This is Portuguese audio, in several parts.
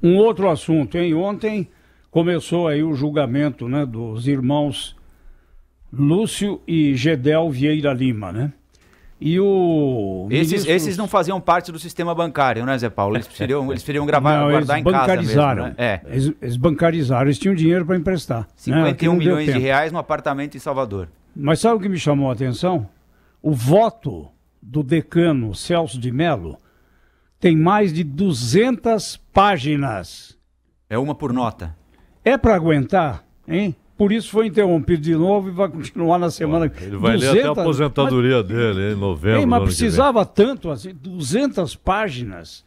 Um outro assunto, hein? Ontem começou aí o julgamento, né, dos irmãos Lúcio e Gedel Vieira Lima, né? E o esses não faziam parte do sistema bancário, né, Zé Paulo? Eles preferiam guardar em casa mesmo, né? Eles bancarizaram, eles tinham dinheiro para emprestar. 51 milhões de reais no apartamento em Salvador. Mas sabe o que me chamou a atenção? O voto do decano Celso de Mello tem mais de 200 páginas. É uma por nota. É para aguentar, hein? Por isso foi interrompido de novo e vai continuar na semana. Ele vai ler até a aposentadoria dele em novembro. Mas precisava tanto, assim, 200 páginas.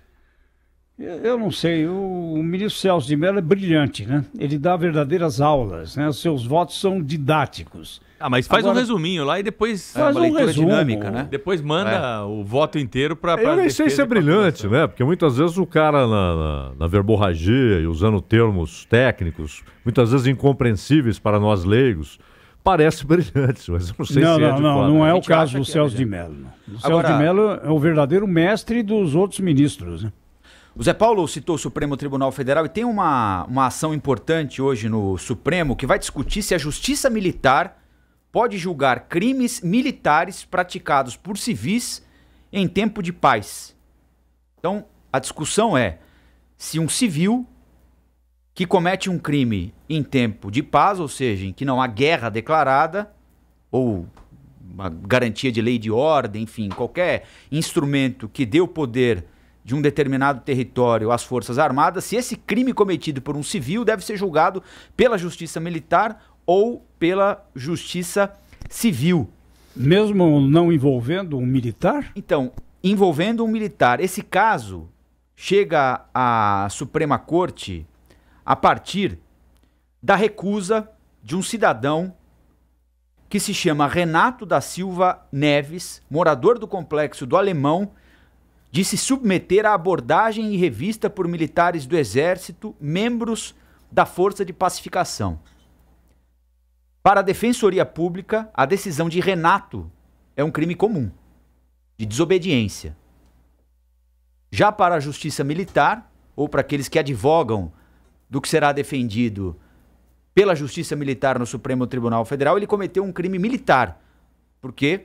Eu não sei, o ministro Celso de Mello é brilhante, né? Ele dá verdadeiras aulas, né? Os seus votos são didáticos. Ah, mas faz um resuminho lá e depois faz uma leitura dinâmica, né? Depois manda o voto inteiro para eu nem sei se é brilhante, né? Porque muitas vezes o cara na verborragia e usando termos técnicos, muitas vezes incompreensíveis para nós leigos, parece brilhante, mas eu não sei se é de fato. Não é o caso do Celso de Mello. O Celso de Mello é o verdadeiro mestre dos outros ministros, né? O Zé Paulo citou o Supremo Tribunal Federal e tem uma ação importante hoje no Supremo que vai discutir se a Justiça Militar pode julgar crimes militares praticados por civis em tempo de paz. Então, a discussão é se um civil que comete um crime em tempo de paz, ou seja, em que não há guerra declarada, ou uma garantia de lei de ordem, enfim, qualquer instrumento que dê o poder de um determinado território às Forças Armadas, se esse crime cometido por um civil deve ser julgado pela Justiça Militar ou pela Justiça Civil. Mesmo não envolvendo um militar? Então, envolvendo um militar. Esse caso chega à Suprema Corte a partir da recusa de um cidadão que se chama Renato da Silva Neves, morador do Complexo do Alemão, de se submeter à abordagem e revista por militares do Exército, membros da Força de Pacificação. Para a Defensoria Pública, a decisão de Renato é um crime comum, de desobediência. Já para a Justiça Militar, ou para aqueles que advogam do que será defendido pela Justiça Militar no Supremo Tribunal Federal, ele cometeu um crime militar, porque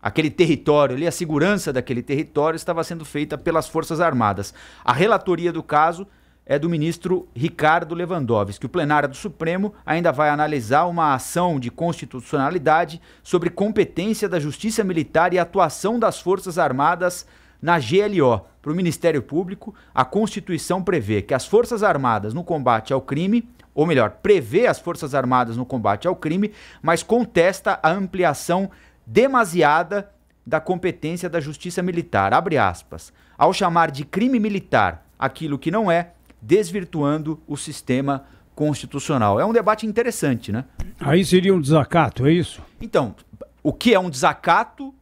aquele território ali, a segurança daquele território estava sendo feita pelas Forças Armadas. A relatoria do caso é do ministro Ricardo Lewandowski. O plenário do Supremo ainda vai analisar uma ação de constitucionalidade sobre competência da Justiça Militar e atuação das Forças Armadas na GLO. Para o Ministério Público, a Constituição prevê que as Forças Armadas no combate ao crime, ou melhor, prevê as Forças Armadas no combate ao crime, mas contesta a ampliação demasiada da competência da Justiça Militar, abre aspas, ao chamar de crime militar aquilo que não é, desvirtuando o sistema constitucional. É um debate interessante, né? Aí seria um desacato, é isso? Então, o que é um desacato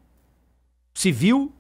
civil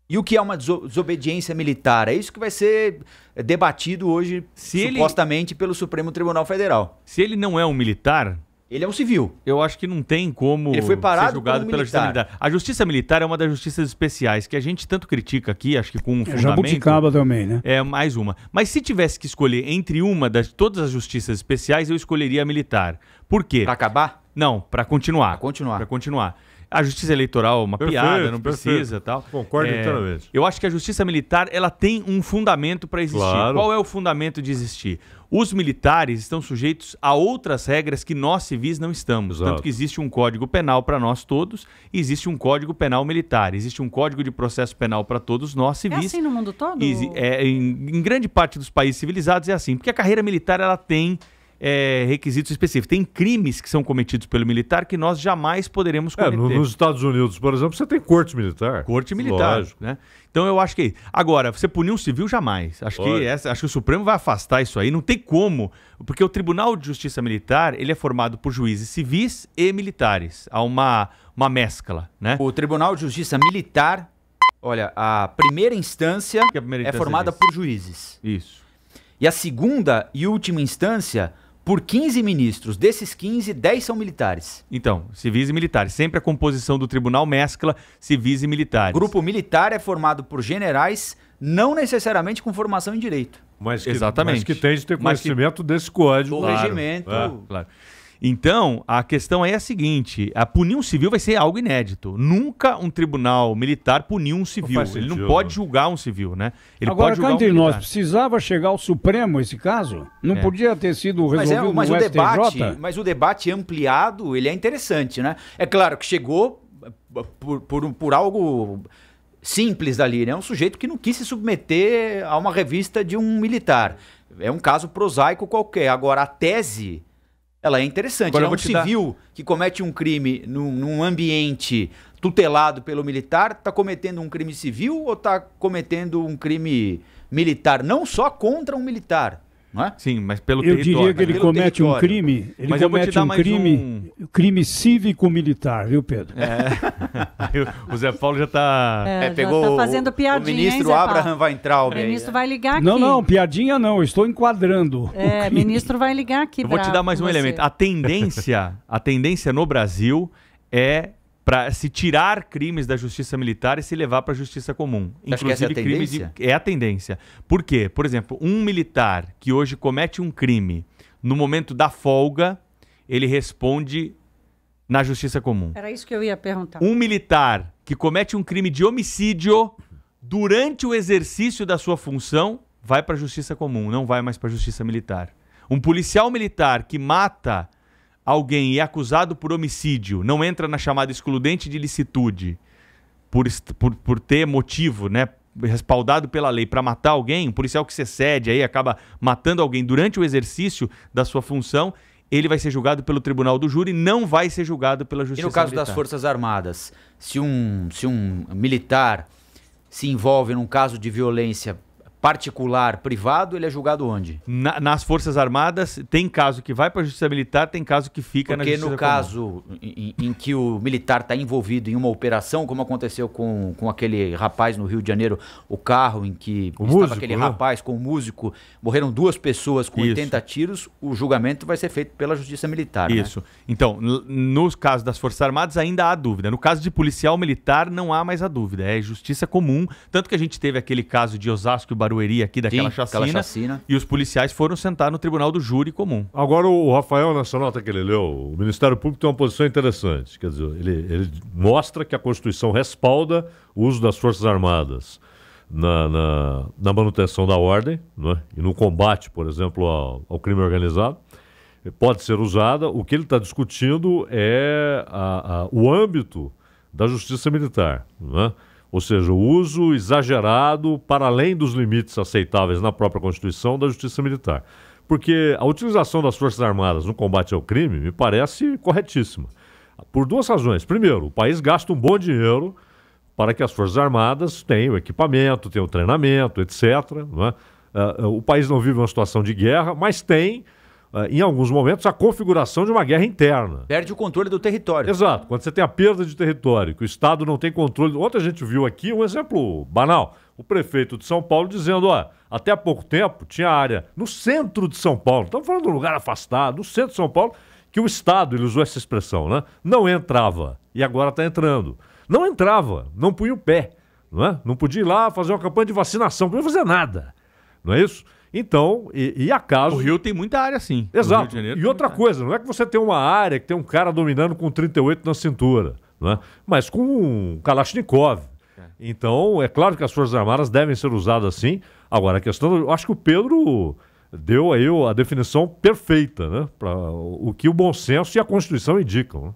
e o que é uma desobediência militar? É isso que vai ser debatido hoje, supostamente, pelo Supremo Tribunal Federal. Se ele não é um militar... Ele é um civil. Eu acho que não tem como ele foi parado ser julgado pela Justiça Militar. A Justiça Militar é uma das justiças especiais, que a gente tanto critica aqui, acho que com um fundamento... Jabuticaba também, né? É, mais uma. Mas se tivesse que escolher entre uma das todas as justiças especiais, eu escolheria a militar. Por quê? Para acabar? Não, para continuar. Para continuar. Para continuar. A Justiça Eleitoral é uma piada, não precisa tal. Concordo inteiramente. Eu acho que a Justiça Militar ela tem um fundamento para existir. Claro. Qual é o fundamento de existir? Os militares estão sujeitos a outras regras que nós civis não estamos. Exato. Tanto que existe um Código Penal para nós todos e existe um Código Penal militar. Existe um Código de Processo Penal para todos nós civis. É assim no mundo todo? Em grande parte dos países civilizados é assim. Porque a carreira militar ela tem... requisitos específicos. Tem crimes que são cometidos pelo militar que nós jamais poderemos cometer. Nos Estados Unidos, por exemplo, você tem corte militar. Corte militar. Lógico. Né? Então eu acho que... Agora, você punir um civil, jamais. Acho que o Supremo vai afastar isso aí. Não tem como. Porque o Tribunal de Justiça Militar, ele é formado por juízes civis e militares. Há uma mescla, né? O Tribunal de Justiça Militar, olha, a primeira instância é formada por juízes. Isso. E a segunda e última instância... por 15 ministros. Desses 15, 10 são militares. Então, civis e militares. Sempre a composição do tribunal mescla civis e militares. O grupo militar é formado por generais não necessariamente com formação em direito. Mas que, Exatamente. Mas que tem de ter conhecimento desse código. O regimento. Claro. Então, a questão é a seguinte: a punir um civil vai ser algo inédito. Nunca um tribunal militar puniu um civil. faz Ele não sentido, pode né? julgar um civil, né? Ele Agora, pode julgar cá um entre nós, militar. precisava chegar ao Supremo esse caso? Não podia ter sido resolvido Mas no o STJ? debate, mas o debate ampliado, ele é interessante, né? É claro que chegou por algo simples ali, né? Um sujeito que não quis se submeter a uma revista de um militar. É um caso prosaico qualquer. Agora, a tese, ela é interessante. Agora eu É vou um te dar- civil que comete um crime num ambiente tutelado pelo militar, está cometendo um crime civil ou está cometendo um crime militar? Não só contra um militar, não é? Sim, mas pelo Eu território. diria que ele pelo comete um território. crime, ele Mas eu vou te comete dar um mais crime cívico-militar, viu, Pedro? O Zé Paulo já tá... Já tá fazendo piadinha, o ministro hein, Zé Abraham Paulo? Weintraub. O aí, ministro né? vai ligar aqui. Não, piadinha não, eu estou enquadrando. É, o ministro vai ligar aqui. Eu vou te bravo dar mais com um você. elemento. A tendência no Brasil é para se tirar crimes da justiça militar e se levar para a justiça comum. Você acha que essa é a crimes tendência? é a tendência. Por quê? Por exemplo, um militar que hoje comete um crime no momento da folga, ele responde na justiça comum. Era isso que eu ia perguntar. Um militar que comete um crime de homicídio durante o exercício da sua função vai para a justiça comum, não vai mais para a justiça militar. Um policial militar que mata alguém e é acusado por homicídio não entra na chamada excludente de licitude por ter motivo, né, respaldado pela lei para matar alguém. Um policial que se excede aí acaba matando alguém durante o exercício da sua função, ele vai ser julgado pelo tribunal do júri, não vai ser julgado pela E justiça no caso militar. das Forças Armadas, se um militar se envolve num caso de violência particular, privado, ele é julgado onde? Nas Forças Armadas, tem caso que vai para a Justiça Militar, tem caso que fica na Porque Justiça no caso em que o militar está envolvido em uma operação, como aconteceu com aquele rapaz no Rio de Janeiro, o carro em que O estava músico, aquele né? rapaz com o músico, morreram 2 pessoas com Isso. 80 tiros, o julgamento vai ser feito pela Justiça Militar. né? Isso. Então, nos casos das Forças Armadas ainda há dúvida. No caso de policial militar, não há mais a dúvida. É justiça comum. Tanto que a gente teve aquele caso de Osasco e Barueri aqui, daquela Sim, aquela chacina, chacina. e os policiais foram sentar no tribunal do júri comum. Agora, o Rafael, nessa nota que ele leu, o Ministério Público tem uma posição interessante. Quer dizer, ele mostra que a Constituição respalda o uso das Forças Armadas na manutenção da ordem, né? E no combate, por exemplo, ao crime organizado. Pode ser usada. O que ele está discutindo é o âmbito da justiça militar, né? Ou seja, o uso exagerado, para além dos limites aceitáveis na própria Constituição, da justiça militar. Porque a utilização das Forças Armadas no combate ao crime me parece corretíssima. Por 2 razões. Primeiro, o país gasta um bom dinheiro para que as Forças Armadas tenham equipamento, tenham treinamento, etc. Não é? O país não vive uma situação de guerra, mas tem, em alguns momentos, a configuração de uma guerra interna. Perde o controle do território. Exato. Quando você tem a perda de território, que o Estado não tem controle. Ontem a gente viu aqui um exemplo banal. O prefeito de São Paulo dizendo, até há pouco tempo tinha área no centro de São Paulo, estamos falando de um lugar afastado, no centro de São Paulo, que o Estado, ele usou essa expressão, né? Não entrava. E agora está entrando. Não entrava, não punha o pé. Não é? Não podia ir lá fazer uma campanha de vacinação, não podia fazer nada. Não é isso? Então, e acaso... O Rio tem muita área, sim. O Rio Exato. de Janeiro E tem outra muita coisa, não é que você tem uma área que tem um cara dominando com 38 na cintura, não é? Mas com um Kalashnikov. Então, é claro que as Forças Armadas devem ser usadas assim. Agora, a questão, eu acho que o Pedro deu aí a definição perfeita, né? Para o que o bom senso e a Constituição indicam, né?